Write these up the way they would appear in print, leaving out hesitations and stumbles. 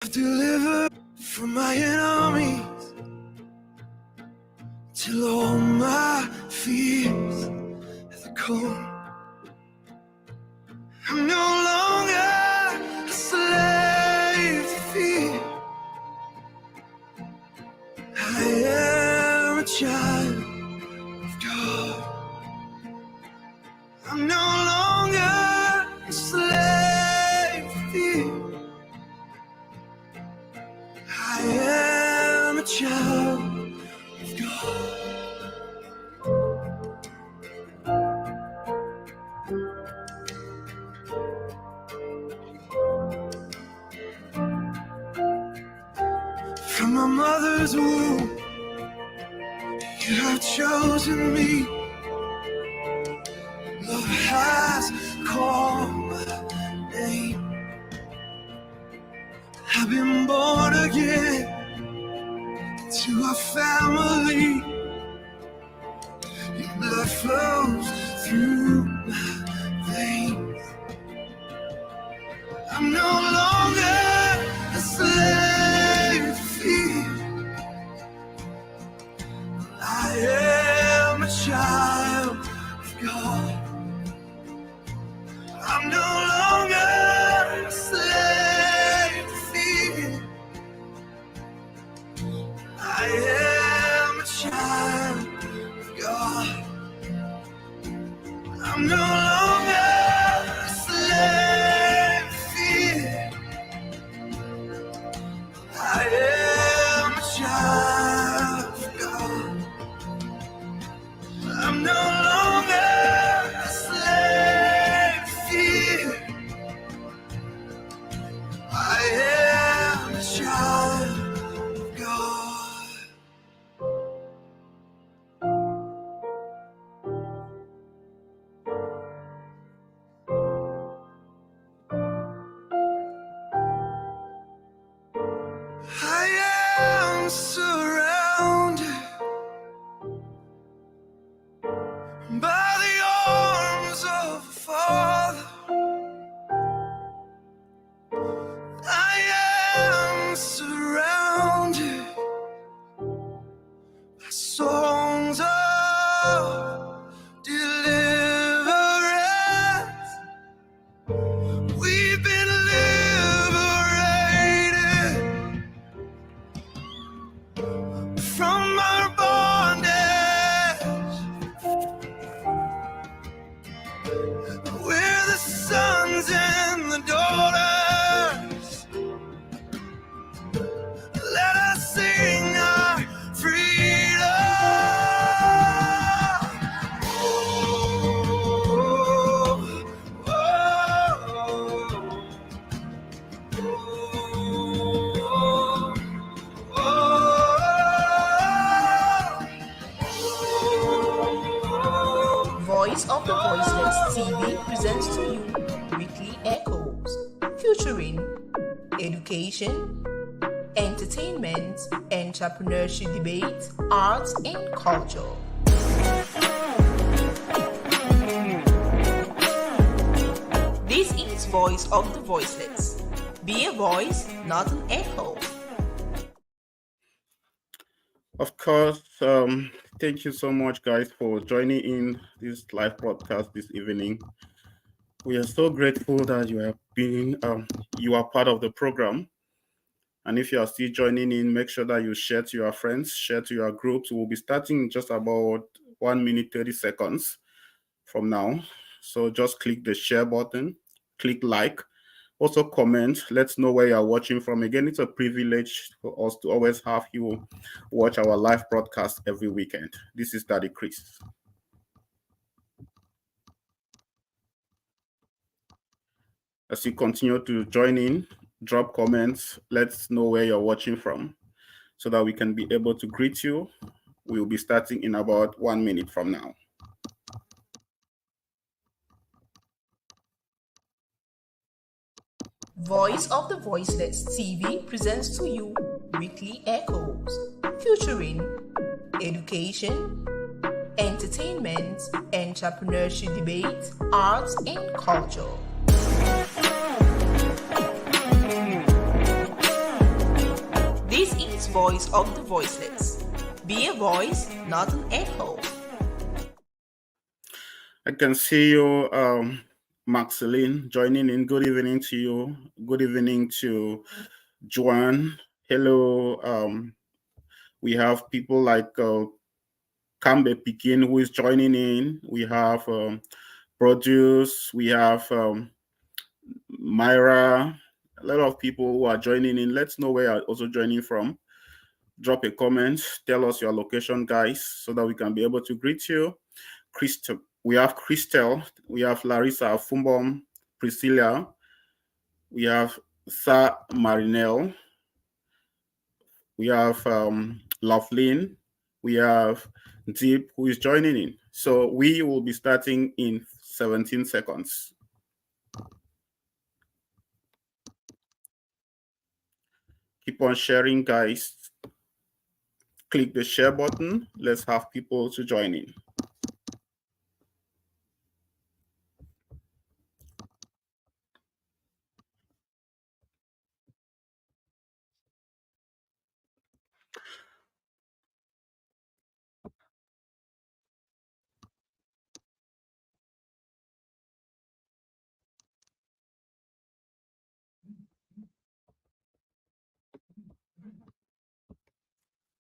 Deliver from my enemies till all my fears are the cold. I'm no longer a slave to fear. I am a child of God. I'm no longer a slave to fear. I am a child of God. From my mother's womb, you have chosen me. Love has called my name. I've been born again to a family. Your blood flows through my veins. I'm no longer a slave to fear. I am a child of God. I'm no longer a slave to fear. I am a child of God. I'm no longer a slave to fear. I am a child of God. I'm no longer a slave to fear. I am a child of God. I am surrounded by the arms of a Father. I am surrounded by songs of deliverance. We've been liberated from our bondage. We're the sons and the daughters. Let us sing our freedom. Voice of the Voiceless TV presents to you Weekly Echoes, featuring education, entertainment, entrepreneurship debate, arts, and culture. This is Voice of the Voiceless. Be a voice, not an echo. Of course, thank you so much, guys, for joining in this live broadcast this evening. We are so grateful that you are part of the program. And if you are still joining in, make sure that you share to your friends, share to your groups. We'll be starting in just about 1 minute, 30 seconds from now. So just click the share button, click like. Also comment, let's know where you're watching from. Again, it's a privilege for us to always have you watch our live broadcast every weekend. This is Daddy Chris. As you continue to join in, drop comments, let's know where you're watching from so that we can be able to greet you. We'll be starting in about 1 minute from now. Voice of the Voiceless TV presents to you Weekly Echoes, featuring education, entertainment, entrepreneurship debate, arts, and culture. voice of the voiceless. Be a voice, not an echo. I can see you, Maxeline, joining in. Good evening to you. Good evening to Joanne. Hello. We have people like Kambe Pikin who is joining in. We have Produce. We have Myra. A lot of people who are joining in. Let's know where you're also joining from. Drop a comment. Tell us your location, guys, so that we can be able to greet you. Crystal. We have Crystal. We have Larissa Fumbom, Priscilla. We have Sa Marinel. We have Lovelyn. We have Deep, who is joining in. So we will be starting in 17 seconds. Keep on sharing, guys. Click the share button. Let's have people to join in.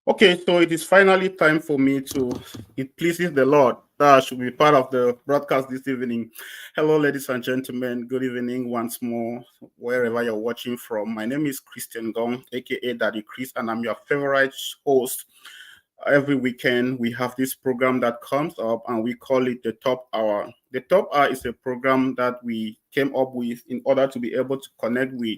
Okay, so it is finally time for me to, it pleases the Lord that I should be part of the broadcast this evening. Hello, ladies and gentlemen. Good evening once more, wherever you're watching from. My name is Christian Gong, aka Daddy Chris, and I'm your favorite host. Every weekend, we have this program that comes up and we call it the Top Hour. The Top Hour is a program that we came up with in order to be able to connect with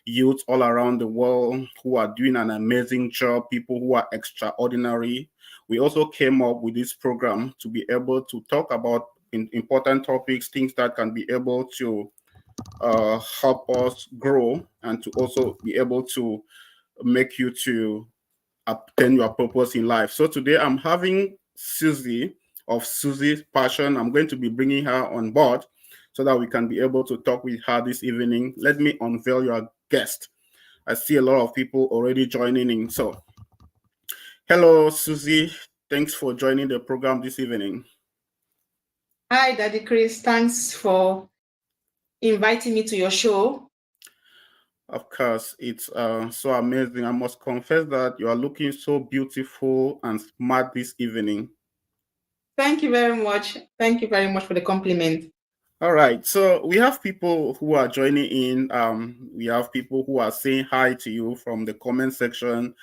youth all around the world who are doing an amazing job, people who are extraordinary. We also came up with this program to be able to talk about important topics, things that can be able to help us grow and to also be able to make you to obtain your purpose in life. So today I'm having Susie of Susie's Passion. I'm going to be bringing her on board so that we can be able to talk with her this evening. Let me unveil your guest. I see a lot of people already joining in. So, hello, Susie. Thanks for joining the program this evening. Hi, Daddy Chris. Thanks for inviting me to your show. Of course, it's so amazing. I must confess that you are looking so beautiful and smart this evening. Thank you very much. Thank you very much for the compliment. All right, so we have people who are joining in. We have people who are saying hi to you from the comment section,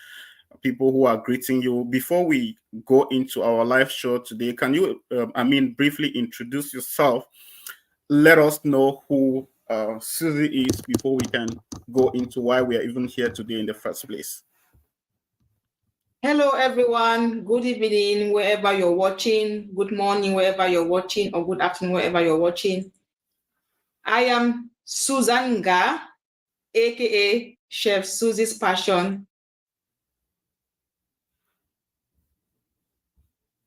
people who are greeting you. Before we go into our live show today, can you, briefly introduce yourself? Let us know who Susie is before we can go into why we are even here today in the first place. Hello, everyone. Good evening, wherever you're watching. Good morning, wherever you're watching, or good afternoon, wherever you're watching. I am Susan Nga, aka Chef Susie's Passion.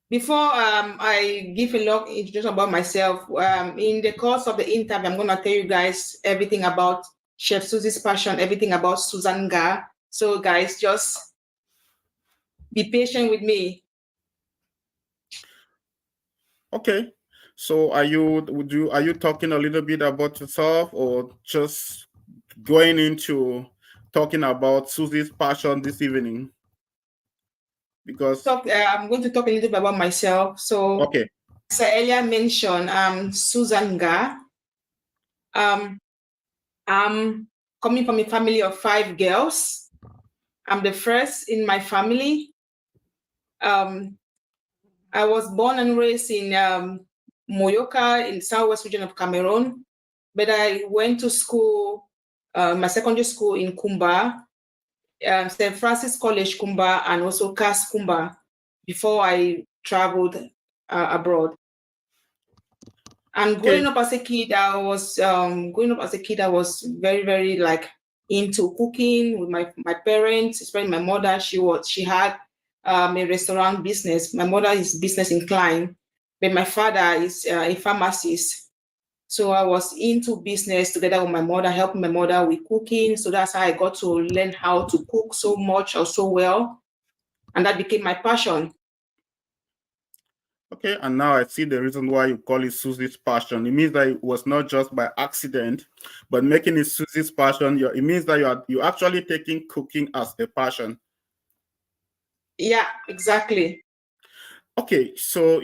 Before I give a long introduction about myself, in the course of the interview, I'm going to tell you guys everything about Chef Susie's Passion, everything about Susan Nga. So, guys, just be patient with me. Okay. So are you talking a little bit about yourself or just going into talking about Susie's Passion this evening? Because I'm going to talk a little bit about myself. So, okay. As I earlier mentioned, I'm Susan Nga. I'm coming from a family of 5 girls. I'm the first in my family. I was born and raised in Moyoka in the southwest region of Cameroon, but I went to school, my secondary school in Kumba, St. Francis College Kumba, and also CAS Kumba before I traveled abroad. And growing up as a kid, I was very, very like into cooking with my parents, especially my mother. She had a restaurant business. My mother is business inclined, but my father is a pharmacist. So I was into business together with my mother, helping my mother with cooking. So that's how I got to learn how to cook so much or so well. And that became my passion. Okay, and now I see the reason why you call it Susie's passion. It means that it was not just by accident, but making it Susie's passion. It means that you actually taking cooking as a passion. Yeah, exactly. Okay, so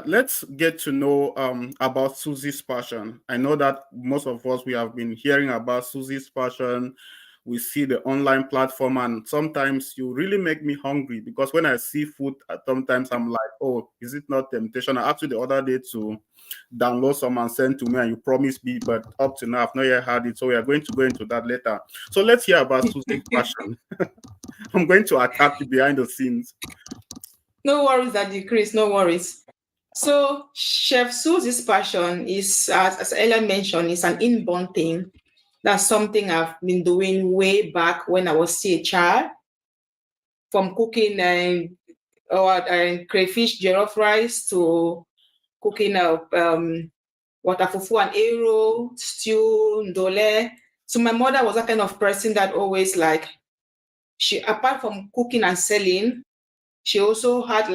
let's get to know about Susie's passion. I know that most of us we have been hearing about Susie's passion. We see the online platform, and sometimes you really make me hungry because when I see food, sometimes I'm like, oh, is it not temptation? I asked you the other day to download some and send to me, and you promised me, but up to now I've not yet had it. So we are going to go into that later. So let's hear about Susie's passion. I'm going to attack you behind the scenes. No worries, Daddy Chris, no worries. So Chef Susie's passion is, as Ella mentioned, is an inborn thing. That's something I've been doing way back when I was still a child, from cooking crayfish jollof rice to cooking water fufu and eru, stew, ndole. So my mother was that kind of person that always she, apart from cooking and selling, she also had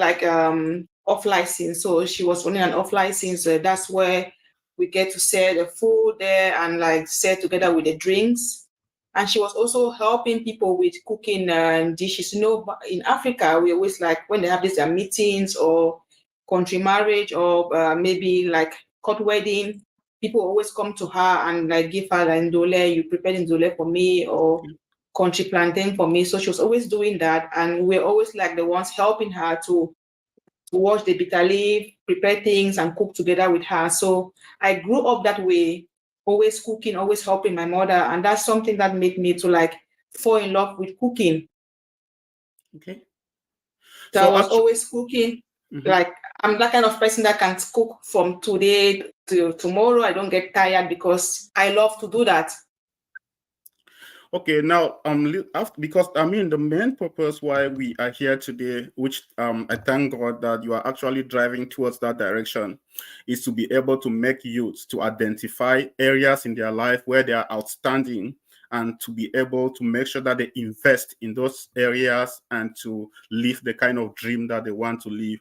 off license. So she was running an off license. So that's where we get to sell the food there and sell together with the drinks. And she was also helping people with cooking dishes. You know, in Africa, we always when they have these meetings or country marriage or maybe court wedding, people always come to her and give her ndole, you prepare ndole for me, or country plantain for me. So she was always doing that. And we're always the ones helping her to wash the bitter leaf, prepare things and cook together with her. So I grew up that way, always cooking, always helping my mother. And that's something that made me to fall in love with cooking. Okay. So I was always cooking. Mm-hmm. I'm that kind of person that can cook from today to tomorrow. I don't get tired because I love to do that. Okay, now because the main purpose why we are here today, which I thank God that you are actually driving towards that direction, is to be able to make youths to identify areas in their life where they are outstanding and to be able to make sure that they invest in those areas and to live the kind of dream that they want to live.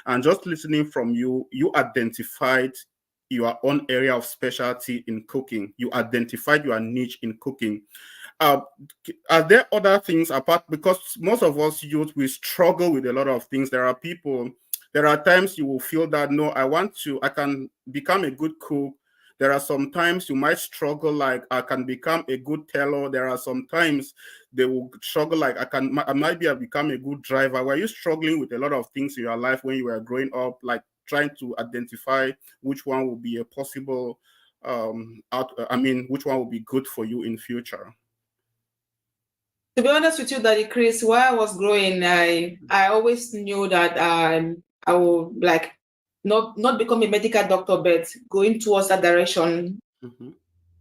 And just listening from you, you identified your own area of specialty in cooking. You identified your niche in cooking. Are there other things apart? Because most of us youth, we struggle with a lot of things. There are times you will feel that, no, I can become a good cook. There are some times you might struggle, I can become a good teller. There are some times they will struggle, I might become a good driver. Were you struggling with a lot of things in your life when you were growing up, trying to identify which one will be a possible, which one will be good for you in future? To be honest with you, Daddy Chris, while I was growing, I always knew that I would not become a medical doctor, but going towards that direction. Mm-hmm.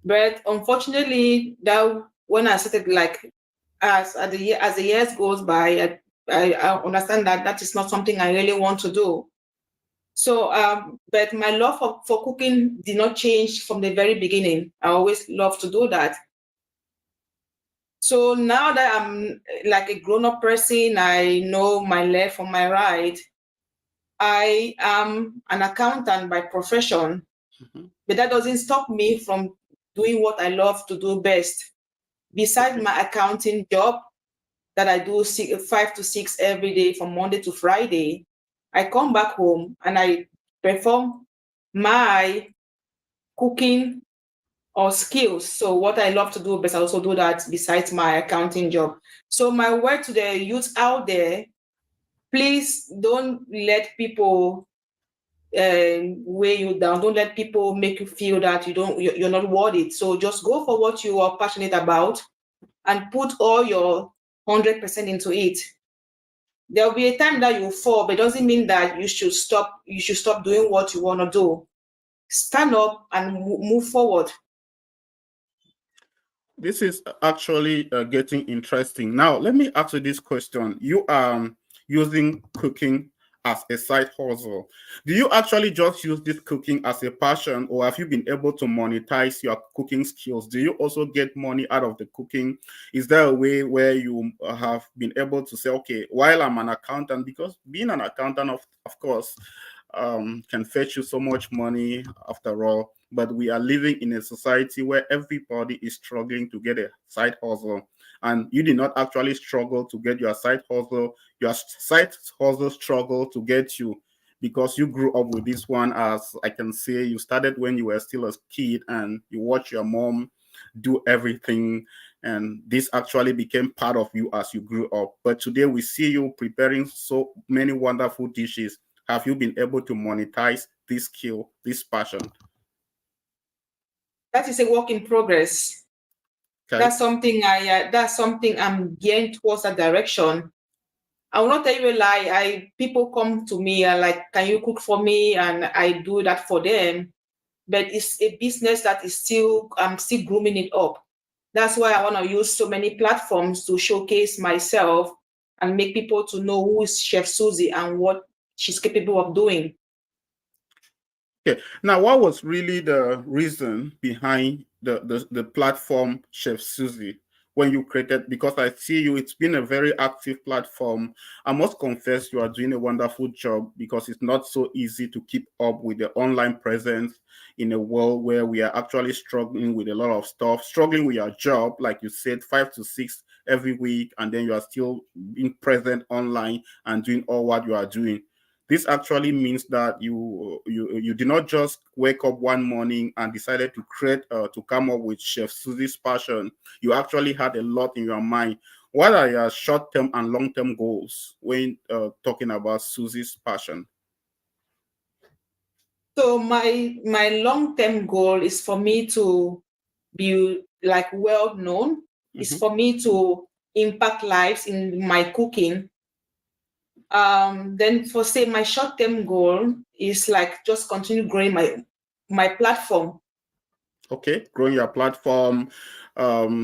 But unfortunately, that when I started as the years goes by, I understand that is not something I really want to do. So, but my love for cooking did not change from the very beginning. I always loved to do that. So now that I'm a grown-up person, I know my left from my right. I am an accountant by profession, mm-hmm. But that doesn't stop me from doing what I love to do best. Besides my accounting job that I do 5 to 6 every day from Monday to Friday, I come back home and I perform my cooking or skills. So what I love to do best, I also do that besides my accounting job. So my word to the youth out there, please don't let people weigh you down. Don't let people make you feel that you're not worth it. So just go for what you are passionate about and put all your 100% into it. There'll be a time that you fall, but it doesn't mean that you should stop doing what you want to do. Stand up and move forward. This is actually getting interesting. Now, let me ask you this question. You are using cooking as a side hustle. Do you actually just use this cooking as a passion, or have you been able to monetize your cooking skills? Do you also get money out of the cooking? Is there a way where you have been able to say, okay, while I'm an accountant, because being an accountant, of course, can fetch you so much money after all, but we are living in a society where everybody is struggling to get a side hustle, and you did not actually struggle to get your side hustle. Your side hustle struggle to get you because you grew up with this one. As I can say, you started when you were still a kid and you watch your mom do everything, and this actually became part of you as you grew up. But today we see you preparing so many wonderful dishes. Have you been able to monetize this skill, this passion? That is a work in progress. Okay. That's something I'm gearing towards that direction. I will not tell you a lie. People come to me and like, can you cook for me? And I do that for them. But it's a business that is I'm still grooming it up. That's why I want to use so many platforms to showcase myself and make people to know who is Chef Suzy and what she's capable of doing. Okay. Now, what was really the reason behind the platform Chef Suzy when you created? Because I see you, it's been a very active platform. I must confess, you are doing a wonderful job, because it's not so easy to keep up with the online presence in a world where we are actually struggling with a lot of stuff, struggling with your job, like you said, 5 to 6 every week, and then you are still being present online and doing all what you are doing. This actually means that you did not just wake up one morning and decided to create to come up with Chef Suzy's passion. You actually had a lot in your mind. What are your short-term and long-term goals when talking about Suzy's passion? So my long-term goal is for me to be like well known. Is for me to impact lives in my cooking. Then for say my short-term goal is like just continue growing my platform. Okay, growing your platform,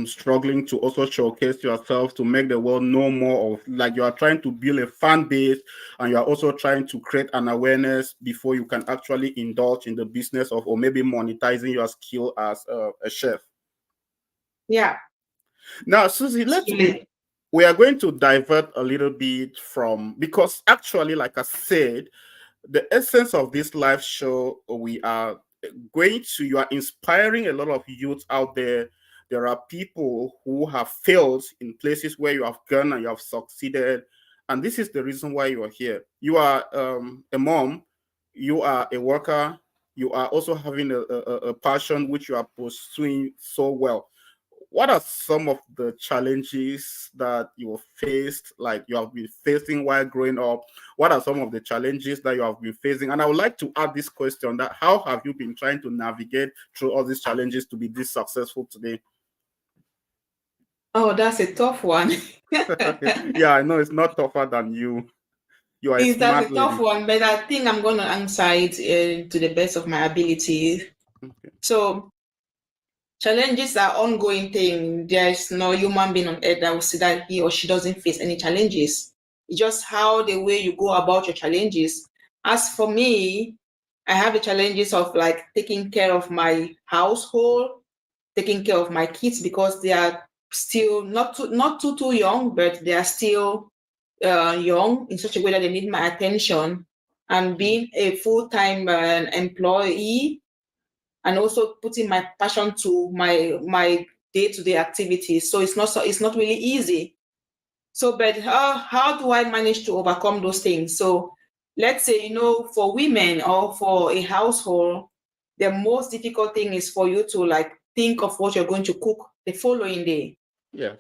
struggling to also showcase yourself to make the world know more of, like, you are trying to build a fan base, and you are also trying to create an awareness before you can actually indulge in the business of, or maybe monetizing your skill as a chef. Yeah. Now, Suzy, we are going to divert a little bit from, because actually, like I said, the essence of this live show, you are inspiring a lot of youth out there. There are people who have failed in places where you have gone and you have succeeded. And this is the reason why you are here. You are a mom, you are a worker, you are also having a passion which you are pursuing so well. What are some of the challenges that you have faced, like you have been facing while growing up? What are some of the challenges that you have been facing? And I would like to add this question: that how have you been trying to navigate through all these challenges to be this successful today? Oh, that's a tough one. Yeah, I know it's not tougher than you. You are a That's smart a tough lady. one, but I think I'm going to answer it to the best of my ability. Okay. So challenges are ongoing thing. There's no human being on earth that will say that he or she doesn't face any challenges. It's just how the way you go about your challenges. As for me, I have the challenges of like taking care of my household, taking care of my kids because they are still not too young, but they are still young in such a way that they need my attention. And being a full-time employee, and also putting my passion to my day-to-day activities. So it's not really easy. So, but how do I manage to overcome those things? So let's say, for women or for a household, the most difficult thing is for you to like think of what you're going to cook the following day. Yeah.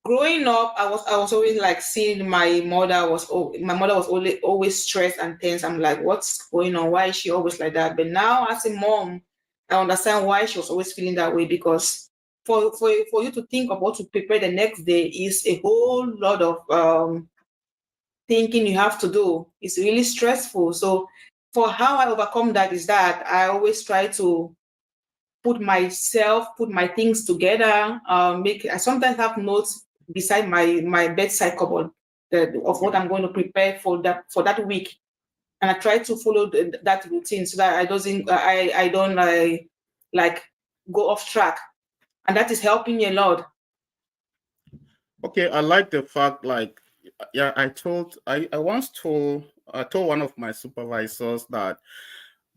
Growing up, I was always like seeing my mother was always stressed and tense. I'm like, what's going on? Why is she always like that? But now as a mom, I understand why she was always feeling that way, because for you to think of what to prepare the next day is a whole lot of thinking you have to do. It's really stressful. So for how I overcome that is that I always try to put my things together. I sometimes have notes beside my bedside cupboard of what I'm going to prepare for that week, and I try to follow that routine so that I don't like go off track, and that is helping me a lot. Okay, I like the fact, like, yeah, I once told one of my supervisors that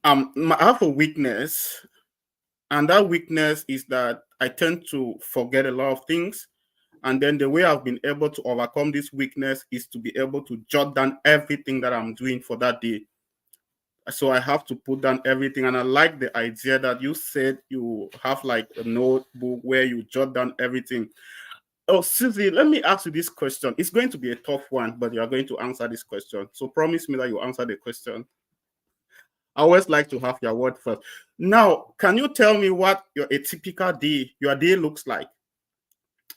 I have a weakness, and that weakness is that I tend to forget a lot of things. And then the way I've been able to overcome this weakness is to be able to jot down everything that I'm doing for that day. So I have to put down everything. And I like the idea that you said you have like a notebook where you jot down everything. Oh, Susie, let me ask you this question. It's going to be a tough one, but you are going to answer this question. So promise me that you answer the question. I always like to have your word first. Now, can you tell me what your day looks like?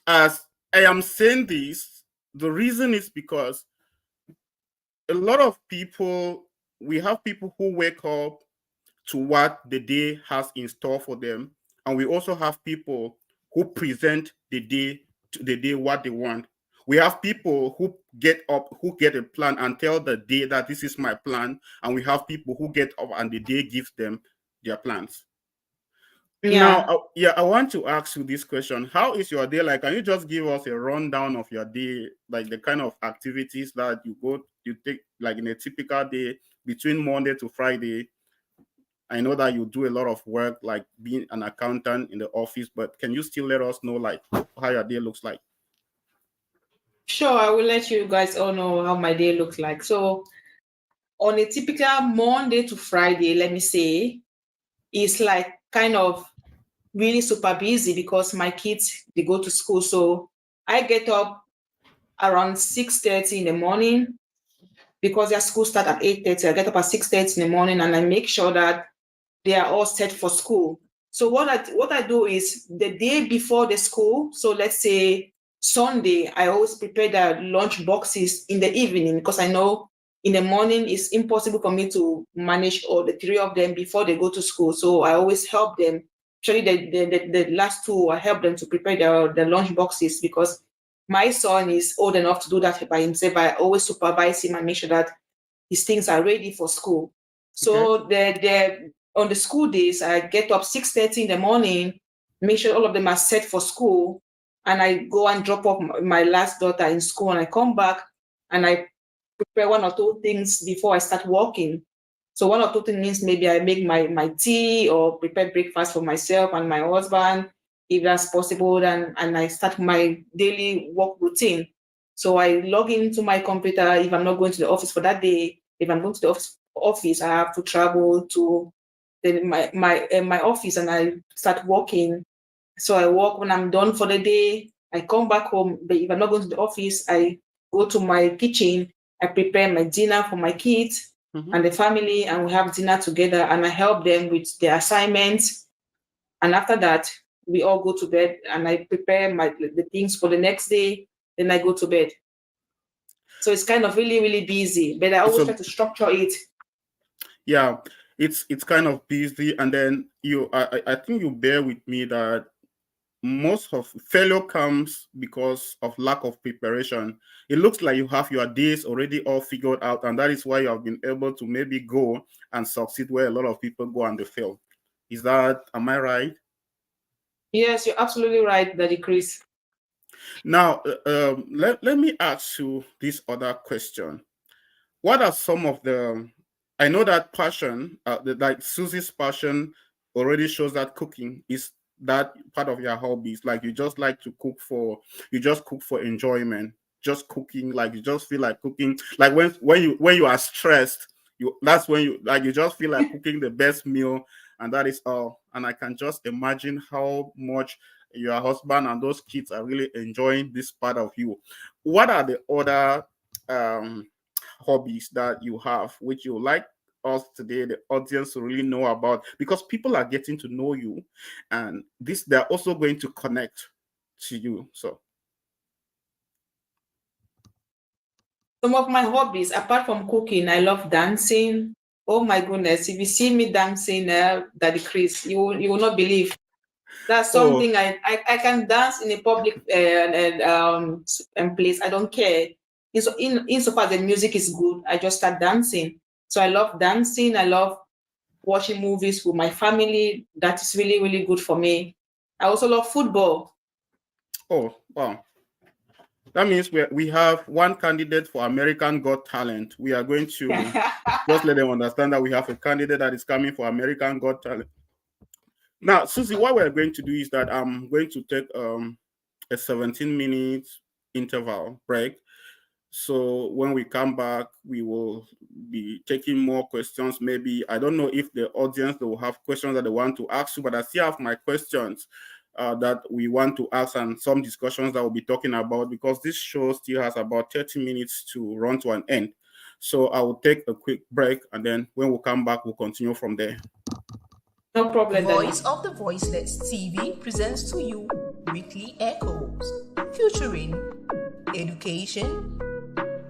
As I am saying this, the reason is because a lot of people, we have people who wake up to what the day has in store for them. And we also have people who present the day what they want. We have people who get up, who get a plan and tell the day that this is my plan. And we have people who get up and the day gives them their plans. Yeah. Now, I want to ask you this question. How is your day like? Can you just give us a rundown of your day, like the kind of activities that you take, like in a typical day between Monday to Friday? I know that you do a lot of work, like being an accountant in the office, but can you still let us know, like, how your day looks like? Sure, I will let you guys all know how my day looks like. So on a typical Monday to Friday, let me say, it's like kind of really super busy because my kids, they go to school. So I get up around 6:30 in the morning because their school start at 8:30. I get up at 6:30 in the morning and I make sure that they are all set for school. So what I do is the day before the school, so let's say Sunday, I always prepare the lunch boxes in the evening because I know in the morning it's impossible for me to manage all the three of them before they go to school. So I always help them. Actually, the last two, I help them to prepare the lunch boxes because my son is old enough to do that by himself. I always supervise him and make sure that his things are ready for school. So on the school days, I get up 6:30 in the morning, make sure all of them are set for school, and I go and drop off my last daughter in school, and I come back and I prepare one or two things before I start working. So one or two things means maybe I make my tea or prepare breakfast for myself and my husband, if that's possible, and I start my daily work routine. So I log into my computer if I'm not going to the office for that day. If I'm going to the office, I have to travel to my office and I start working. So I work. When I'm done for the day, I come back home. But if I'm not going to the office, I go to my kitchen. I prepare my dinner for my kids and the family, and we have dinner together. And I help them with their assignments. And after that, we all go to bed, and I prepare the things for the next day. Then I go to bed. So it's kind of really, really busy. But I always try to structure it. Yeah, it's kind of busy, and then I think you bear with me that most of failure comes because of lack of preparation. It looks like you have your days already all figured out, and that is why you have been able to maybe go and succeed where a lot of people go and they fail. Am I right? Yes, you're absolutely right, Daddy Chris. Now, let me ask you this other question. What are some of I know that passion, like Susie's passion already shows that cooking is that part of your hobbies. Like you just like to cook you just cook for enjoyment, just cooking, like you just feel like cooking. Like when you are stressed, that's when you just feel like cooking the best meal, and that is all. And I can just imagine how much your husband and those kids are really enjoying this part of you. What are the other hobbies that you have which you like us today, the audience, to really know about, because people are getting to know you and they're also going to connect to you? So some of my hobbies, apart from cooking, I love dancing. Oh my goodness, if you see me dancing, Daddy Chris, you will not believe. That's something I can dance in a public place. I don't care. insofar as the music is good, I just start dancing. So I love dancing. I love watching movies with my family. That is really, really good for me. I also love football. Oh, wow. That means we have one candidate for American Got Talent. We are going to just let them understand that we have a candidate that is coming for American Got Talent. Now, Susie, what we're going to do is that I'm going to take a 17-minute interval break. So when we come back, we will be taking more questions. Maybe, I don't know if the audience, they will have questions that they want to ask you, but I still have my questions that we want to ask and some discussions that we'll be talking about, because this show still has about 30 minutes to run to an end. So I will take a quick break, and then when we come back, we'll continue from there. No problem. Voice of the Voiceless TV presents to you Weekly Echoes, featuring education,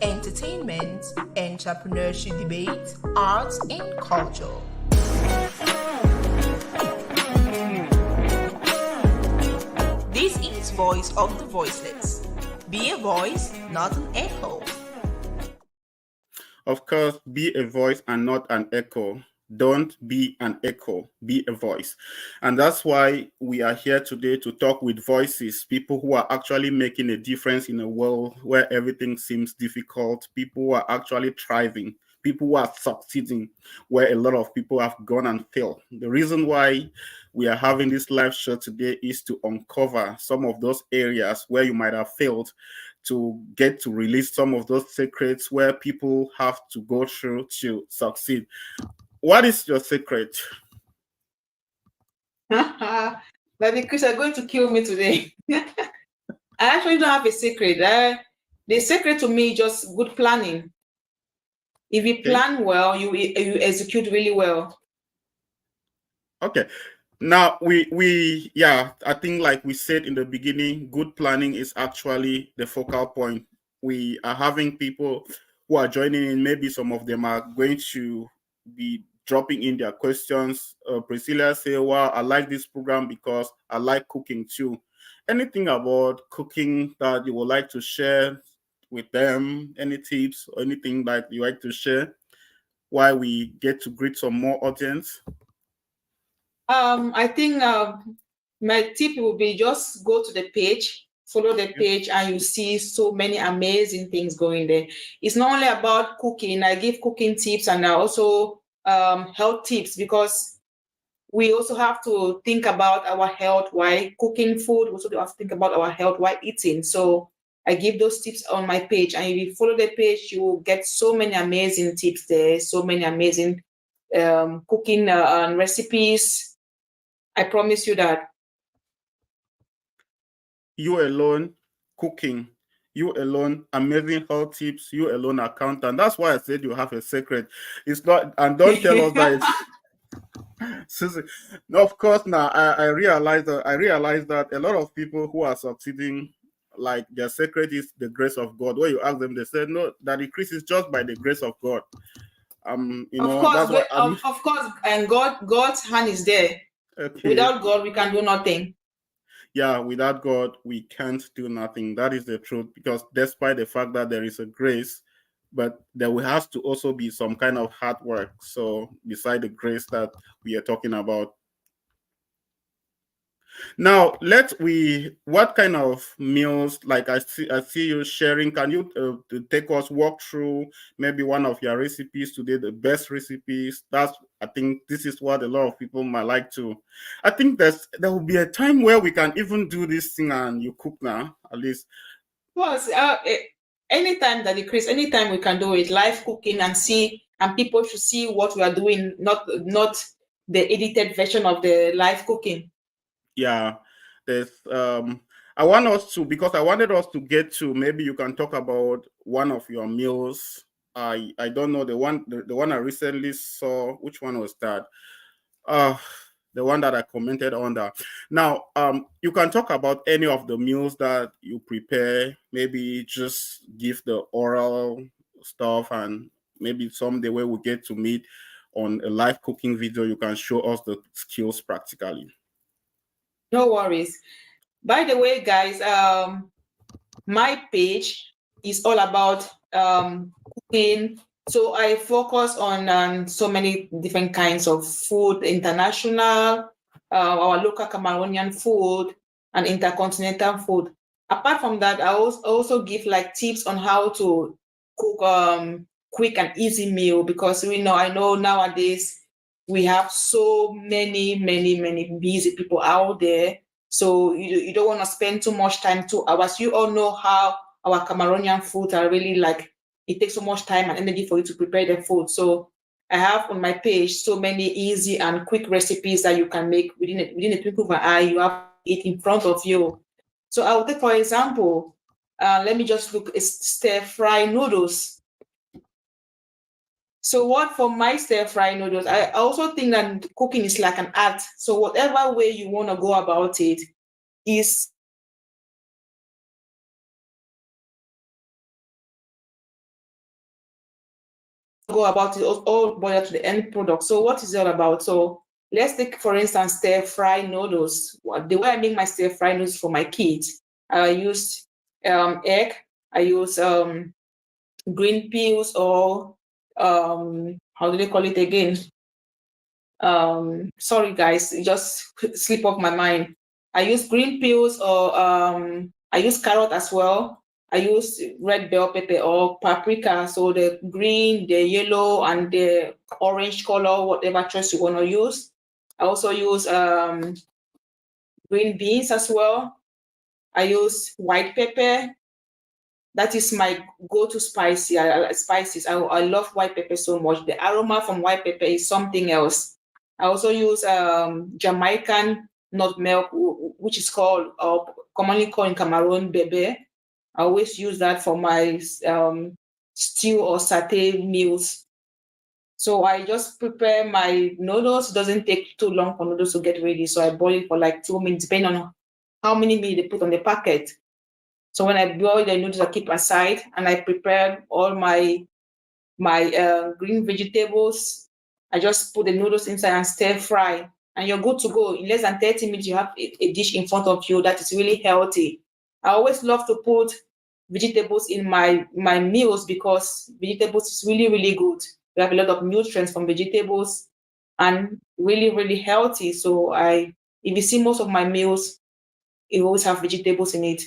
entertainment, entrepreneurship debate, arts, and culture. This is Voice of the Voiceless. Be a voice, not an echo. Of course, be a voice and not an echo. Don't be an echo, be a voice. And that's why we are here today to talk with voices, people who are actually making a difference in a world where everything seems difficult, people who are actually thriving, people who are succeeding, where a lot of people have gone and failed. The reason why we are having this live show today is to uncover some of those areas where you might have failed, to get to release some of those secrets where people have to go through to succeed. What is your secret? Baby Chris, you're going to kill me today. I actually don't have a secret. The secret to me is just good planning. If you plan well, you execute really well. Okay. Now I think like we said in the beginning, good planning is actually the focal point. We are having people who are joining in. Maybe some of them are going to be dropping in their questions. Priscilla say, "Wow, I like this program because I like cooking too." Anything about cooking that you would like to share with them? Any tips or anything that you like to share while we get to greet some more audience? I think my tip will be just go to the page, follow the page, and you see so many amazing things going there. It's not only about cooking. I give cooking tips and I also health tips, because we also have to think about our health while cooking food. We also have to think about our health while eating. So I give those tips on my page, and if you follow the page, you will get so many amazing tips there, so many amazing cooking and recipes. I promise you that. You alone cooking, you alone amazing health tips, you alone accountant. That's why I said you have a secret. It's not, and don't tell us that it's Susie. No, of course. Now I realize that a lot of people who are succeeding, like their secret is the grace of God. When you ask them, they say no, that increase is just by the grace of God. Of course, and God's hand is there. Okay. Without God, we can do nothing. Yeah, without God, we can't do nothing. That is the truth, because despite the fact that there is a grace, but there will have to also be some kind of hard work. So beside the grace that we are talking about. Now, what kind of meals, like I see you sharing, can you take us walk through maybe one of your recipes today, the best recipes? I think this is what a lot of people might like to. I think there will be a time where we can even do this thing and you cook now, at least. Well, anytime that decrease, anytime we can do it, live cooking and people should see what we are doing, not the edited version of the live cooking. Yeah, there's I wanted us to get to, maybe you can talk about one of your meals. I don't know, the one I recently saw. Which one was that? The one that I commented on that. Now, you can talk about any of the meals that you prepare. Maybe just give the oral stuff, and maybe someday where we get to meet on a live cooking video, you can show us the skills practically. No worries. By the way, guys, my page is all about cooking. So I focus on so many different kinds of food, international, our local Cameroonian food, and intercontinental food. Apart from that, I also give like tips on how to cook quick and easy meal, because I know nowadays we have so many busy people out there. So you don't want to spend too much time, 2 hours. You all know how our Cameroonian food are really like, it takes so much time and energy for you to prepare the food. So I have on my page so many easy and quick recipes that you can make within a twinkle of an eye. You have it in front of you. So I will take, for example, let me just look, stir fry noodles. So what for my stir fry noodles, I also think that cooking is like an art. So whatever way you want to go about it is go about it all boil to the end product. So what is it all about? So let's take, for instance, stir fry noodles. The way I make my stir fry noodles for my kids, I use egg, I use green peas, or how do they call it again? Sorry guys, it just slip off my mind. I use green peas, or I use carrot as well. I use red bell pepper or paprika. So the green, the yellow, and the orange color, whatever choice you want to use. I also use green beans as well. I use white pepper. That is my go-to spicy. I like spices. I love white pepper so much. The aroma from white pepper is something else. I also use Jamaican nutmeg, which is called, commonly called in Cameroon, bebe. I always use that for my stew or satay meals. So I just prepare my noodles. It doesn't take too long for noodles to get ready. So I boil it for like 2 minutes, depending on how many minutes they put on the packet. So when I boil the noodles, I keep aside, and I prepare all my green vegetables. I just put the noodles inside and stir fry, and you're good to go. In less than 30 minutes, you have a dish in front of you that is really healthy. I always love to put vegetables in my meals, because vegetables is really good. We have a lot of nutrients from vegetables, and really healthy. So if you see most of my meals, it always have vegetables in it.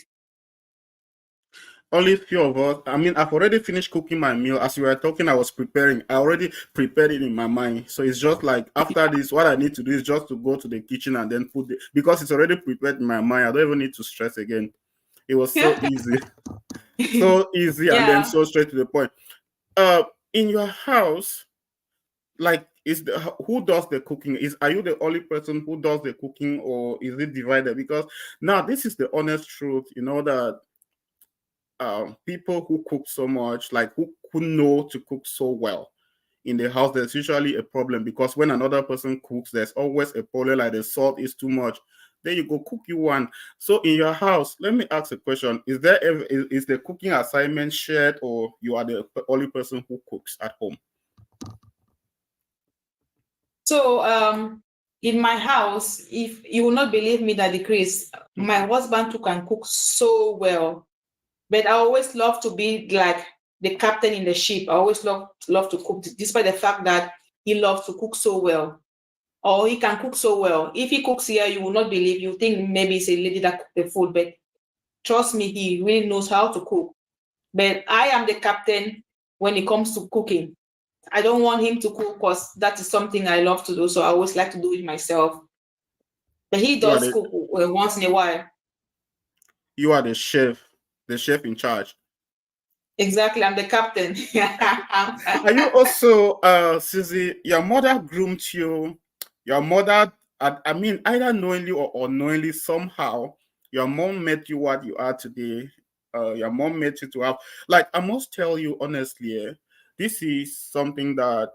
Only few of us. I mean, I've already finished cooking my meal. As you were talking, I was preparing. I already prepared it in my mind. So it's just like, after this, what I need to do is just to go to the kitchen and then put it, because it's already prepared in my mind. I don't even need to stress again. It was so easy. So easy, and then so straight to the point. In your house, like, who does the cooking? Are you the only person who does the cooking, or is it divided? Because now this is the honest truth, that people who cook so much, like who know to cook so well in the house, there's usually a problem, because when another person cooks, there's always a problem, like the salt is too much. Then you go cook you one. So in your house, let me ask a question: is the cooking assignment shared, or you are the only person who cooks at home? So in my house, if you will not believe me, that Chris, my husband too can cook so well. But I always love to be like the captain in the ship. I always love to cook, despite the fact that he loves to cook so well, or he can cook so well. If he cooks here, you will not believe. You think maybe it's a lady that cooked the food, but trust me, he really knows how to cook. But I am the captain when it comes to cooking. I don't want him to cook, because that is something I love to do. So I always like to do it myself. But he does cook once in a while. You are the chef in charge. Exactly, I'm the captain. Are you also, Susie, your mother groomed you? Your mother, I mean, either knowingly or unknowingly, somehow, your mom made you what you are today. Your mom made you to have, like, I must tell you honestly, this is something that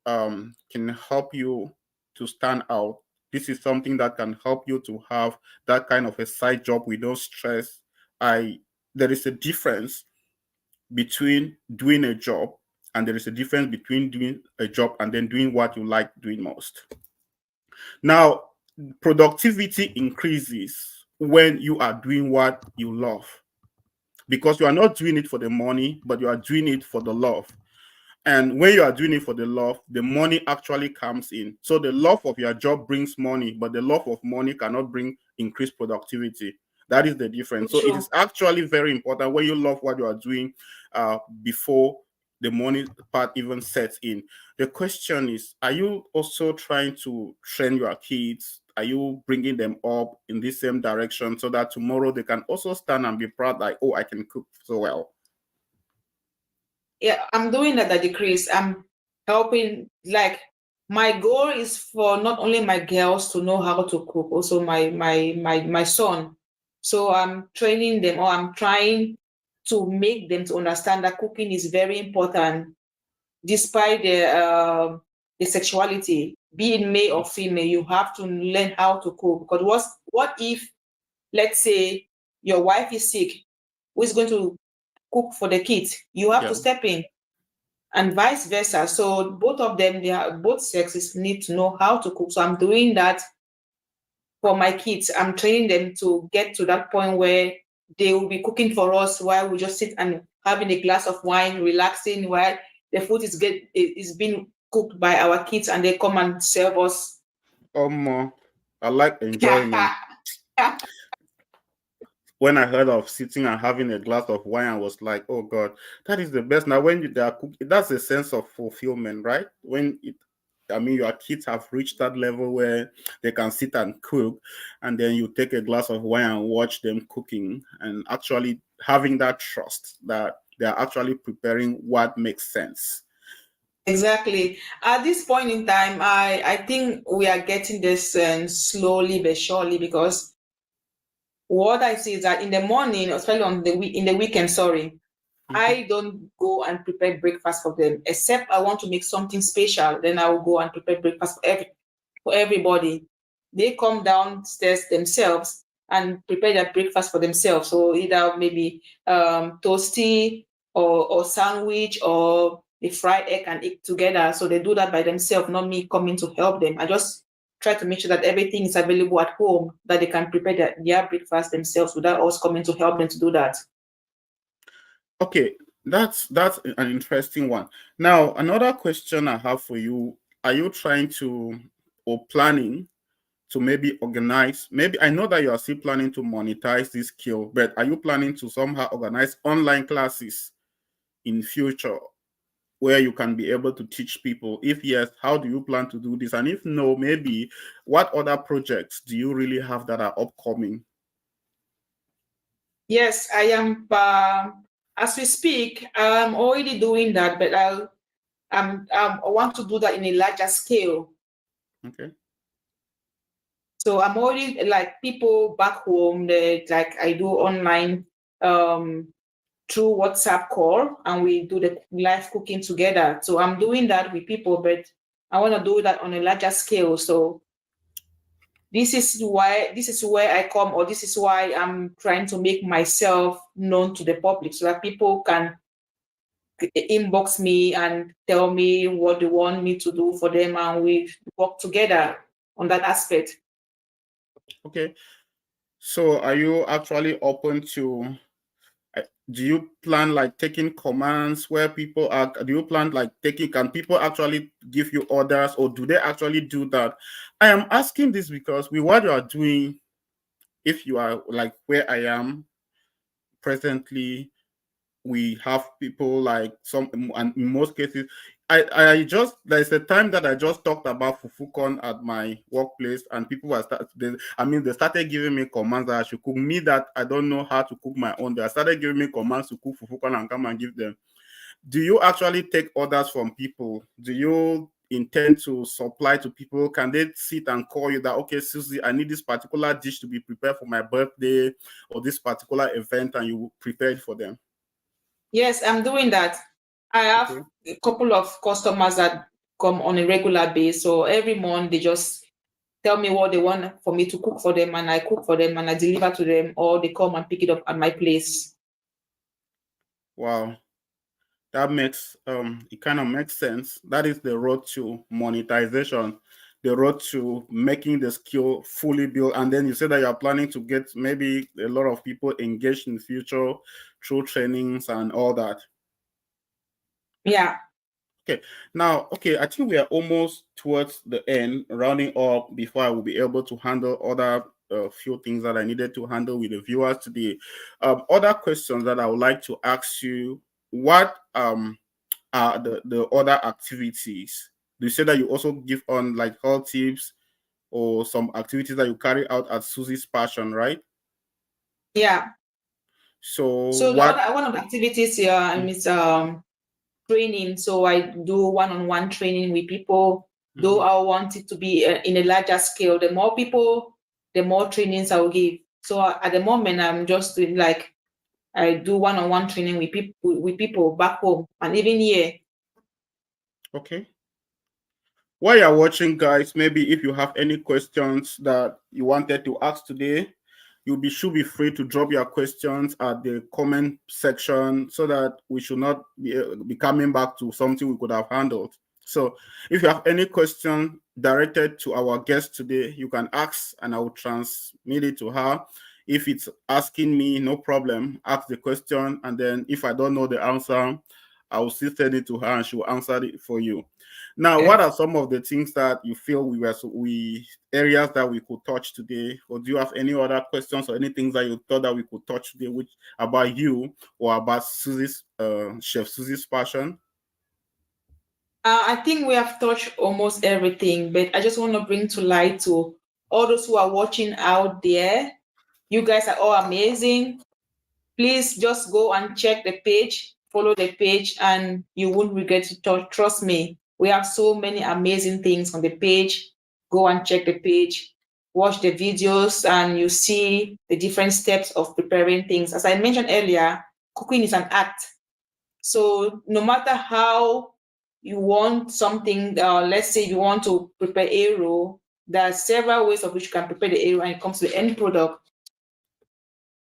can help you to stand out. This is something that can help you to have that kind of a side job without stress. There is a difference between doing a job, and there is a difference between doing a job and then doing what you like doing most. Now, productivity increases when you are doing what you love. because you are not doing it for the money, but you are doing it for the love. And when you are doing it for the love, the money actually comes in. So the love of your job brings money, but the love of money cannot bring increased productivity. That is the difference. So it True. is actually very important when you love what you are doing before the money part even sets in. The question is, are you also trying to train your kids? Are you bringing them up in the same direction so that tomorrow they can also stand and be proud, like, oh, I can cook so well? Yeah, I'm doing that at Decrease. I'm helping, like, my goal is for not only my girls to know how to cook, also my son. So I'm training them, or I'm trying to make them to understand that cooking is very important, despite the sexuality, be it male or female. You have to learn how to cook. Because what if, let's say, your wife is sick, who is going to cook for the kids? You have to Yeah. step in, and vice versa. So both of them, both sexes need to know how to cook. So I'm doing that for my kids. I'm training them to get to that point where they will be cooking for us while we just sit and having a glass of wine, relaxing while the food is being cooked by our kids, and they come and serve us. I like enjoyment. When I heard of sitting and having a glass of wine, I was like, oh God, that is the best. Now, when they are cooking, that's a sense of fulfillment, right? I mean, your kids have reached that level where they can sit and cook, and then you take a glass of wine and watch them cooking, and actually having that trust that they are actually preparing what makes sense. Exactly. At this point in time, I think we are getting this slowly but surely, because what I see is that in the morning, especially in the weekend, sorry, I don't go and prepare breakfast for them, except I want to make something special. Then I will go and prepare breakfast for everybody. They come downstairs themselves and prepare their breakfast for themselves. So either maybe toasty or sandwich or a fried egg and egg together. So they do that by themselves, not me coming to help them. I just try to make sure that everything is available at home, that they can prepare their breakfast themselves without us coming to help them to do that. Okay, that's an interesting one. Now, another question I have for you: are you trying to or planning to maybe organize? Maybe I know that you are still planning to monetize this skill, but are you planning to somehow organize online classes in future where you can be able to teach people? If yes, how do you plan to do this? And if no, maybe what other projects do you really have that are upcoming? Yes, I am. As we speak, I'm already doing that, but I want to do that in a larger scale. Okay. So I'm already, like, people back home, like, I do online through WhatsApp call, and we do the live cooking together. So I'm doing that with people, but I want to do that on a larger scale. So this is where I come, or this is why I'm trying to make myself known to the public, so that people can inbox me and tell me what they want me to do for them, and we work together on that aspect. Okay. So are you actually open to do you plan like taking commands where people are? Do you plan like taking, can people actually give you orders, or do they actually do that? I am asking this because with what you are doing, if you are like where I am presently, we have people like some, and in most cases, I just, there's a time that I just talked about fufukon at my workplace, and people were they started giving me commands that I should cook. Me that I don't know how to cook my own, they started giving me commands to cook fufukon and come and give them. Do you actually take orders from people? Do you intend to supply to people? Can they sit and call you that, okay, Susie, I need this particular dish to be prepared for my birthday or this particular event, and you prepare it for them? Yes, I'm doing that. I have Okay. a couple of customers that come on a regular basis. So every month they just tell me what they want for me to cook for them, and I cook for them and I deliver to them, or they come and pick it up at my place. Wow. That makes it kind of makes sense. That is the road to monetization. the road to making the skill fully built? And then you said that you are planning to get maybe a lot of people engaged in the future through trainings and all that. Yeah. Okay. Now, okay, I think we are almost towards the end, rounding up before I will be able to handle other few things that I needed to handle with the viewers today. Other questions that I would like to ask you: what are the other activities? You say that you also give on like health tips or some activities that you carry out at Susie's Passion, right? Yeah. So So what? one of the activities here is training. So I do one-on-one training with people. Though I want it to be in a larger scale. The more people, the more trainings I will give. So at the moment, I'm just doing like I do one-on-one training with people back home and even here. Okay. While you're watching, guys, maybe if you have any questions that you wanted to ask today, should be free to drop your questions at the comment section so that we should not be coming back to something we could have handled. So if you have any question directed to our guest today, you can ask and I will transmit it to her. If it's asking me, no problem, ask the question. And then if I don't know the answer, I will still send it to her and she will answer it for you. Now, what are some of the things that you feel areas that we could touch today? Or do you have any other questions or anything that you thought that we could touch today, which about you or about Susie's Chef Susie's Passion? I think we have touched almost everything, but I just want to bring to light to all those who are watching out there. You guys are all amazing. Please just go and check the page, follow the page, and you won't regret it. Trust me. We have so many amazing things on the page. Go and check the page, watch the videos, and you see the different steps of preparing things. As I mentioned earlier, cooking is an art. So no matter how you want something, let's say you want to prepare eru, there are several ways of which you can prepare the eru when it comes to the end product.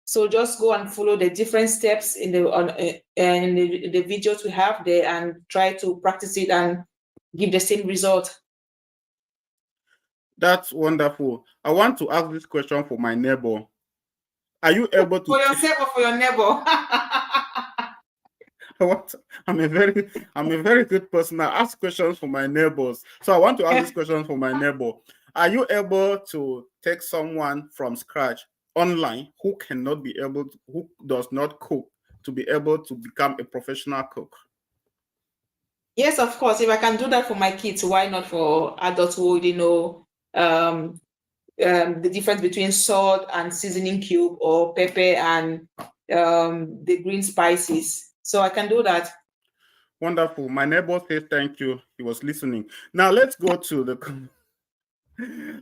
So just go and follow the different steps in the videos we have there and try to practice it and give the same result. That's wonderful. I want to ask this question for my neighbor. Are you able to for yourself or for your neighbor? I'm a very good person. I ask questions for my neighbors. So I want to ask this question for my neighbor. Are you able to take someone from scratch online who does not cook to be able to become a professional cook? Yes, of course. If I can do that for my kids, why not for adults who know the difference between salt and seasoning cube or pepper and the green spices. So I can do that. Wonderful. My neighbor says thank you. He was listening. Now let's go to the...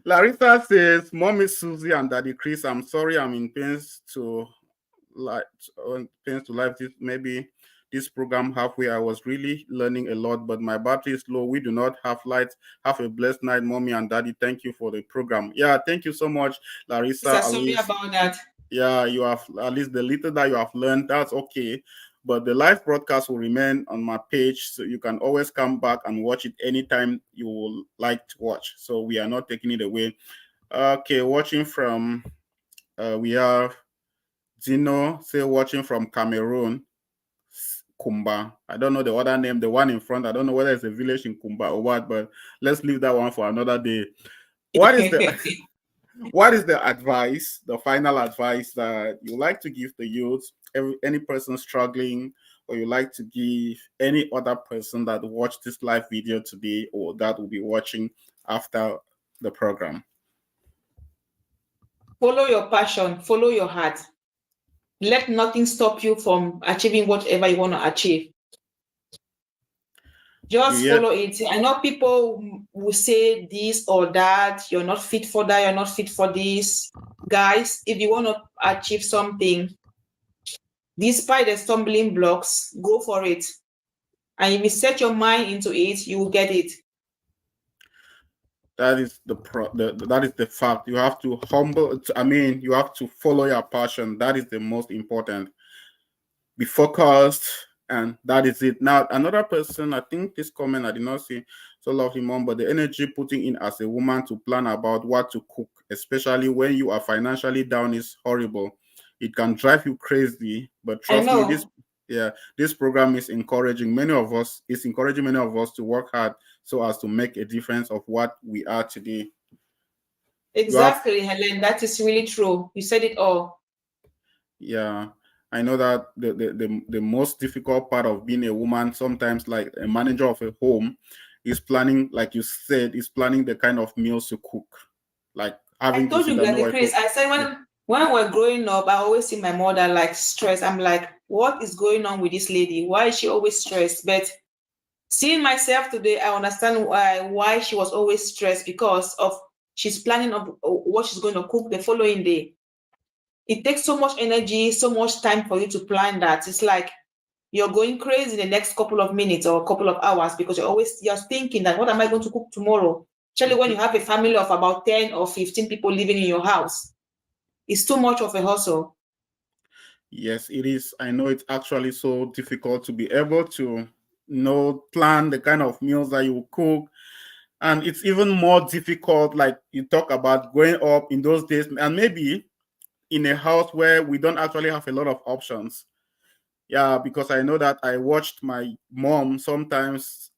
Larissa says, Mommy Susie and Daddy Chris, I'm sorry I'm in pains to live this. Maybe this program halfway. I was really learning a lot, but my battery is low. We do not have lights. Have a blessed night, Mommy and Daddy. Thank you for the program. Yeah, thank you so much, Larissa. Sorry about that. Yeah, you have at least the little that you have learned. That's okay. But the live broadcast will remain on my page, so you can always come back and watch it anytime you would like to watch. So we are not taking it away. Okay, watching from, we have Zino, say watching from Cameroon, Kumba. I don't know the other name, the one in front. I don't know whether it's a village in Kumba or what, but let's leave that one for another day. What is the advice, the final advice that you like to give the youth, any person struggling, or you like to give any other person that watched this live video today or that will be watching after the program? Follow your passion, follow your heart. Let nothing stop you from achieving whatever you want to achieve. Just follow it. I know people will say this or that, you're not fit for that, you're not fit for this. Guys, if you want to achieve something, despite the stumbling blocks, go for it. And if you set your mind into it, you will get it. That is the fact. You have to you have to follow your passion. That is the most important. Be focused And that is it. Now, another person, I think this comment I did not see, so lovely mom, but the energy putting in as a woman to plan about what to cook, especially when you are financially down, is horrible. It can drive you crazy, but I trust me, know. this program is encouraging many of us. It's encouraging many of us to work hard so as to make a difference of what we are today. Exactly, Helen. That is really true. You said it all. Yeah, I know that the most difficult part of being a woman, sometimes like a manager of a home, is planning, like you said, is planning the kind of meals to cook. Like I having to told sit you, and Gladys know Chris. I said when we're growing up, I always see my mother like stressed. I'm like, what is going on with this lady? Why is she always stressed? But seeing myself today, I understand why she was always stressed, because of she's planning of what she's going to cook the following day. It takes so much energy, so much time for you to plan that. It's like you're going crazy in the next couple of minutes or a couple of hours, because you're thinking that what am I going to cook tomorrow? Especially when you have a family of about 10 or 15 people living in your house. It's too much of a hustle. Yes, it is. I know it's actually so difficult to be able to plan the kind of meals that you cook. And it's even more difficult, like you talk about growing up in those days, and maybe in a house where we don't actually have a lot of options. Yeah, because I know that I watched my mom sometimes.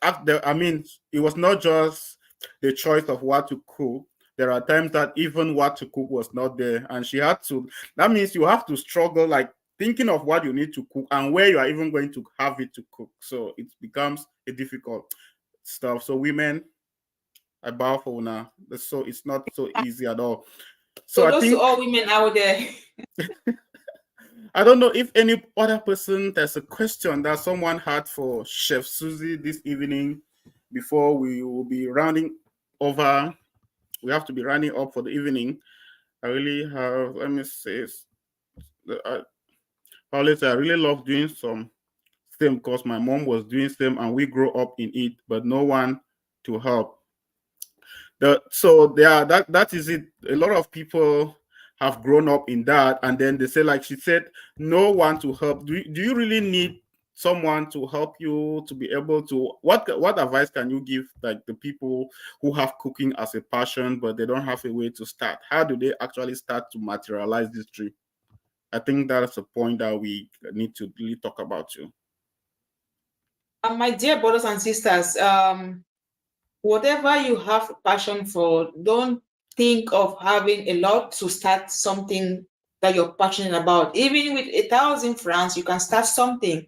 I mean, it was not just the choice of what to cook. There are times that even what to cook was not there, and she had to. That means you have to struggle, like thinking of what you need to cook and where you are even going to have it to cook. So it becomes a difficult stuff. So women, I bow for now. So it's not so easy at all. So I those to think all women out there. I don't know if any other person, there's a question that someone had for Chef Susie this evening before we will be rounding over. We have to be running up for the evening. I really have, let me say, Paulette, I really love doing some same because my mom was doing same and we grew up in it, but no one to help. That is it. A lot of people have grown up in that, and then they say, like she said, no one to help. Do you really need someone to help you to be able to what advice can you give, like the people who have cooking as a passion but they don't have a way to start? How do they actually start to materialize this dream? I think that's a point that we need to really talk about too. My dear brothers and sisters, whatever you have passion for, don't think of having a lot to start something that you're passionate about. Even with 1,000 francs, you can start something.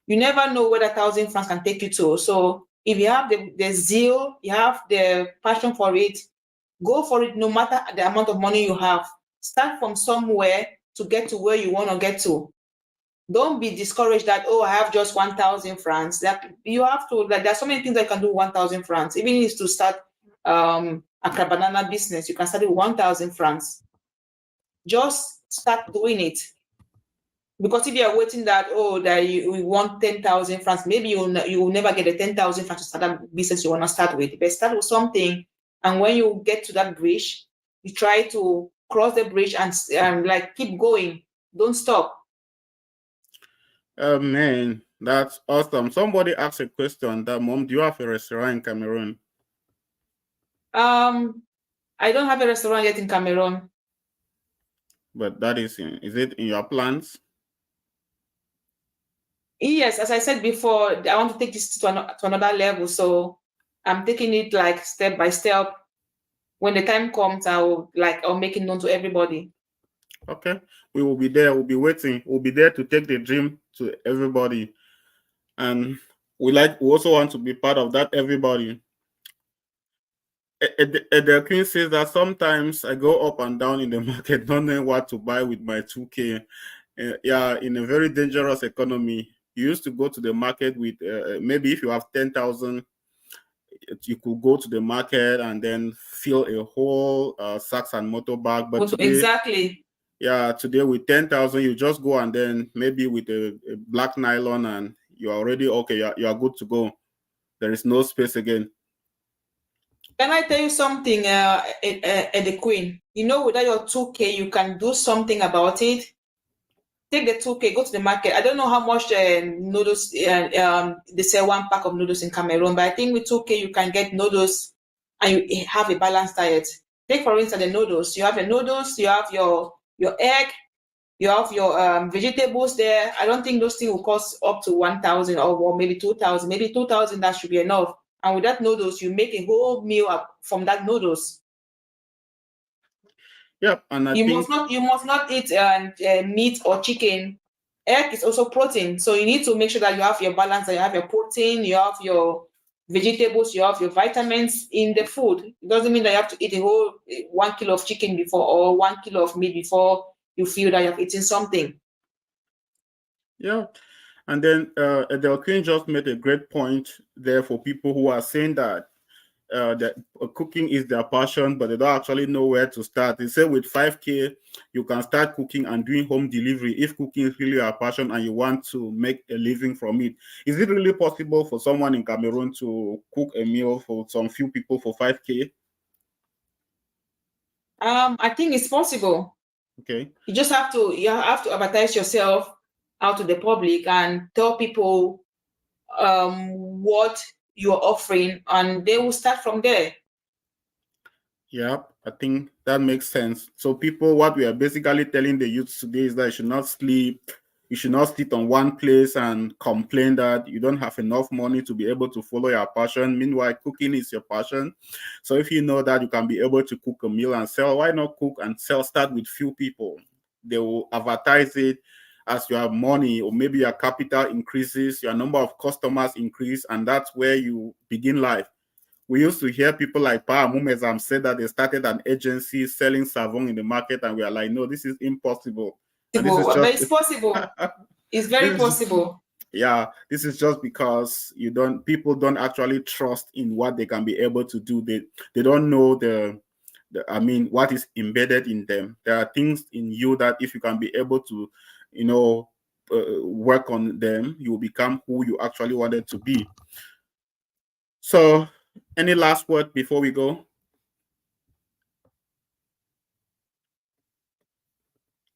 You never know where 1,000 francs can take you to. So if you have the zeal, you have the passion for it, go for it no matter the amount of money you have. Start from somewhere to get to where you want to get to. Don't be discouraged that, oh, I have just 1,000 francs. That you have to, like, there's so many things that you can do 1,000 francs. Even if it's to start a banana business, you can start with 1,000 francs. Just start doing it. Because if you're waiting that, you want 10,000 francs, maybe you will never get the 10,000 francs to start that business you want to start with. But start with something, and when you get to that bridge, you try to cross the bridge and like keep going. Don't stop. Man, that's awesome. Somebody asked a question that, Mom, do you have a restaurant in Cameroon? I don't have a restaurant yet in Cameroon. But that is it in your plans? Yes, as I said before, I want to take this to another level. So I'm taking it like step by step. When the time comes, I'll make it known to everybody. Okay, we will be there. We'll be waiting. We'll be there to take the dream to everybody, and we also want to be part of that. Everybody. The Queen says that sometimes I go up and down in the market, not knowing what to buy with my 2K. Yeah, in a very dangerous economy. You used to go to the market with maybe if you have 10,000, you could go to the market and then fill a whole sacks and motor bag. But today, exactly. Yeah, today with 10,000, you just go and then maybe with a black nylon and you're already okay. You are good to go. There is no space again. Can I tell you something, the Queen? You know, without your 2K, you can do something about it. take the 2K, go to the market. I don't know how much noodles they sell one pack of noodles in Cameroon, but I think with 2K you can get noodles and you have a balanced diet. Take for instance the noodles. You have the noodles, you have your egg, you have your vegetables there. I don't think those things will cost up to 1,000 or maybe 2,000. Maybe 2,000 that should be enough. And with that noodles, you make a whole meal up from that noodles. Yep, and you must not eat meat or chicken. Egg is also protein, so you need to make sure that you have your balance. That you have your protein, you have your vegetables, you have your vitamins in the food. It doesn't mean that you have to eat a whole 1 kilo of chicken before or 1 kilo of meat before you feel that you're eating something. Yeah. And then Adele Queen just made a great point there for people who are saying that cooking is their passion, but they don't actually know where to start. They say with 5K, you can start cooking and doing home delivery if cooking is really your passion and you want to make a living from it. Is it really possible for someone in Cameroon to cook a meal for some few people for 5K? I think it's possible. Okay. You have to advertise yourself out to the public and tell people what you're offering, and they will start from there. Yeah, I think that makes sense. So people, what we are basically telling the youth today is that you should not sleep, you should not sit on one place and complain that you don't have enough money to be able to follow your passion. Meanwhile, cooking is your passion. So if you know that you can be able to cook a meal and sell, why not cook and sell? Start with few people. They will advertise it as you have money, or maybe your capital increases, your number of customers increase, and that's where you begin life. We used to hear people like Pa Mumezam say that they started an agency selling savon in the market, and we are like, no, this is impossible. But it's possible. It's very possible. Yeah, this is just because people don't actually trust in what they can be able to do. They don't know what is embedded in them. There are things in you that if you can be able to, work on them, you will become who you actually wanted to be. So, any last word before we go?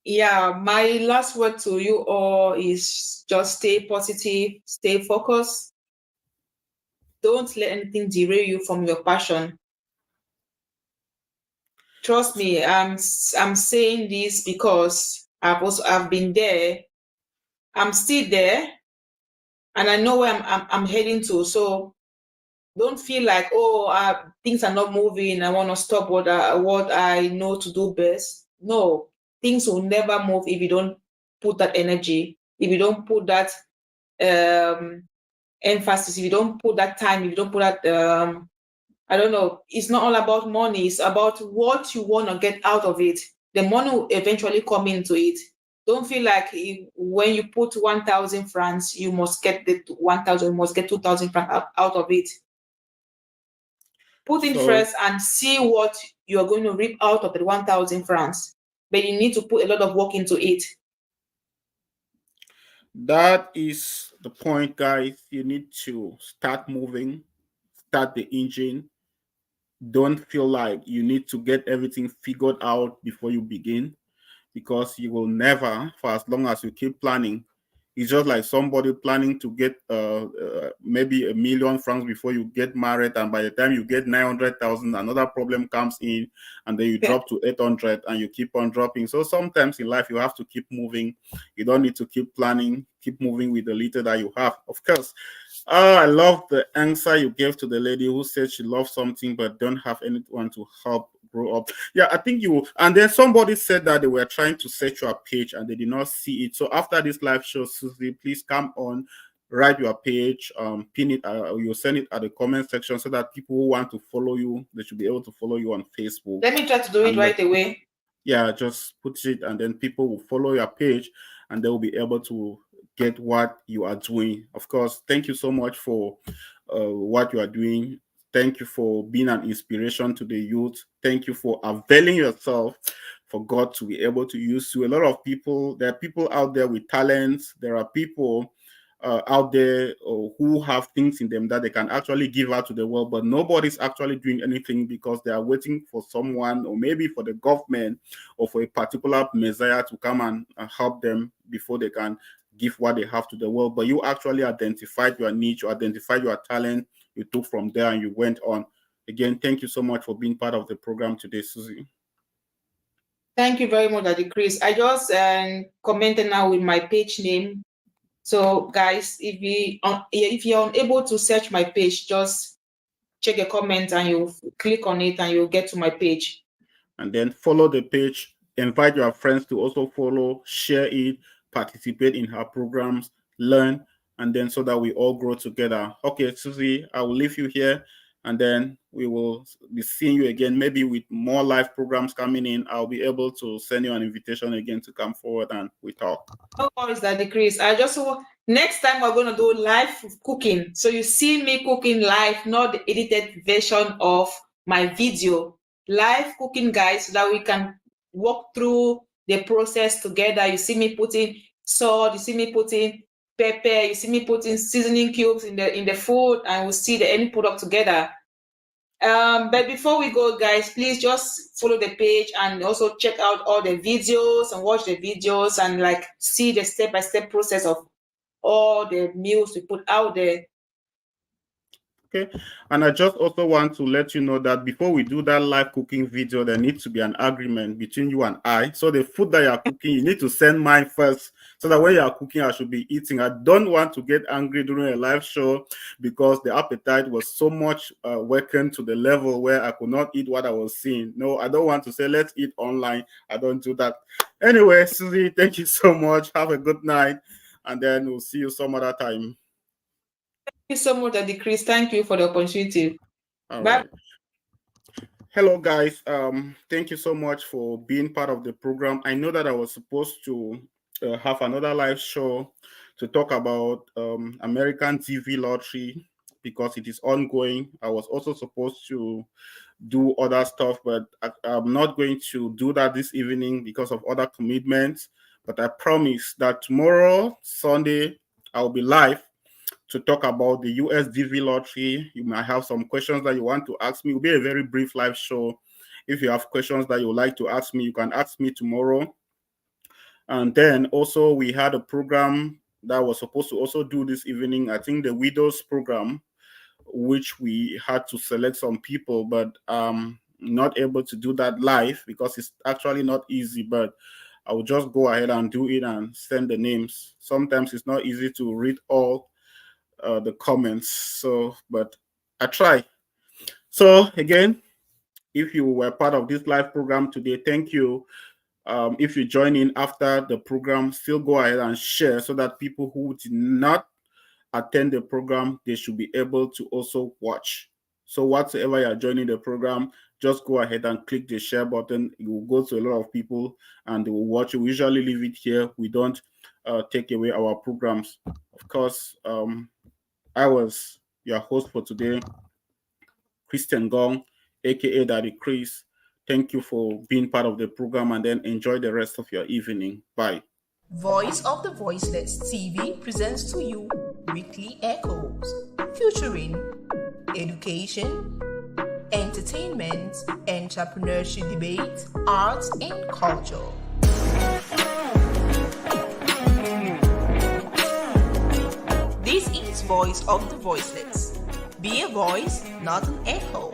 Yeah, my last word to you all is just stay positive, stay focused. Don't let anything derail you from your passion. Trust me, I'm saying this because I've been there. I'm still there, and I know where I'm heading to. So don't feel like, things are not moving. I want to stop what I know to do best. No, things will never move if you don't put that energy, if you don't put that emphasis, if you don't put that time, if you don't put that I don't know. It's not all about money. It's about what you want to get out of it. The money will eventually come into it. Don't feel like when you put 1,000 francs, you must get the 1,000, you must get 2,000 francs out of it. Put in first and see what you are going to reap out of the 1,000 francs. But you need to put a lot of work into it. That is the point, guys. You need to start moving, start the engine. Don't feel like you need to get everything figured out before you begin, because you will never, for as long as you keep planning. It's just like somebody planning to get maybe 1 million francs before you get married, and by the time you get 900,000, another problem comes in, and then you drop to 800, and you keep on dropping. So sometimes in life you have to keep moving. You don't need to keep planning. Keep moving with the little that you have. Of course, I love the answer you gave to the lady who said she loves something but don't have anyone to help grow up. Yeah, I think you. And then somebody said that they were trying to search your page and they did not see it. So after this live show, Susie, please come on, write your page, pin it, you'll send it at the comment section so that people who want to follow you, they should be able to follow you on Facebook. Let me try to do it right away. Yeah, just put it, and then people will follow your page and they will be able to get what you are doing. Of course, thank you so much for what you are doing. Thank you for being an inspiration to the youth. Thank you for availing yourself for God to be able to use you. A lot of people, there are people out there with talents. There are people out there who have things in them that they can actually give out to the world, but nobody's actually doing anything because they are waiting for someone, or maybe for the government or for a particular messiah to come and help them before they can give what they have to the world. But you actually identified your niche, you identified your talent, you took from there and you went on. Again, thank you so much for being part of the program today, Susie. Thank you very much, Daddy Chris. I just commented now with my page name. So guys, if you're unable to search my page, just check a comment and you click on it and you'll get to my page. And then follow the page, invite your friends to also follow, share it, participate in her programs, learn, and then so that we all grow together. Okay, Susie, I will leave you here, and then we will be seeing you again, maybe with more live programs coming in. I'll be able to send you an invitation again to come forward and we talk. No worries, Daddy Chris. Next time we're going to do live cooking. So you see me cooking live, not the edited version of my video. Live cooking, guys, so that we can walk through the process together. You see me putting salt, you see me putting pepper, you see me putting seasoning cubes in the food, and we'll see the end product together. But before we go, guys, please just follow the page and also check out all the videos and watch the videos and like see the step-by-step process of all the meals we put out there. Okay, and I just also want to let you know that before we do that live cooking video, there needs to be an agreement between you and I. So the food that you're cooking, you need to send mine first, so that when you're cooking, I should be eating. I don't want to get angry during a live show because the appetite was so much awakened to the level where I could not eat what I was seeing. No, I don't want to say, let's eat online. I don't do that. Anyway, Susie, thank you so much. Have a good night, and then we'll see you some other time. Thank you so much, Daddy Chris. Thank you for the opportunity. All Bye. right. Hello, guys. Thank you so much for being part of the program. I know that I was supposed to have another live show to talk about American TV lottery because it is ongoing. I was also supposed to do other stuff, but I'm not going to do that this evening because of other commitments. But I promise that tomorrow, Sunday, I'll be live to talk about the US DV lottery. You might have some questions that you want to ask me. It will be a very brief live show. If you have questions that you would like to ask me, you can ask me tomorrow. And then also we had a program that was supposed to also do this evening. I think the Widows program, which we had to select some people, but not able to do that live because it's actually not easy, but I will just go ahead and do it and send the names. Sometimes it's not easy to read all the comments, so but I try. So again, if you were part of this live program today, thank you. If you join in after the program, still go ahead and share so that people who did not attend the program, they should be able to also watch. So whatsoever you're joining the program, just go ahead and click the share button. It will go to a lot of people and they will watch it. We usually leave it here. We don't take away our programs. Of course, I was your host for today, Christian Gong, aka Daddy Chris. Thank you for being part of the program, and then enjoy the rest of your evening. Bye. Voice of the Voiceless TV presents to you Weekly Echoes, featuring education, entertainment, entrepreneurship debate, arts, and culture. This is Voice of the Voiceless. Be a voice, not an echo.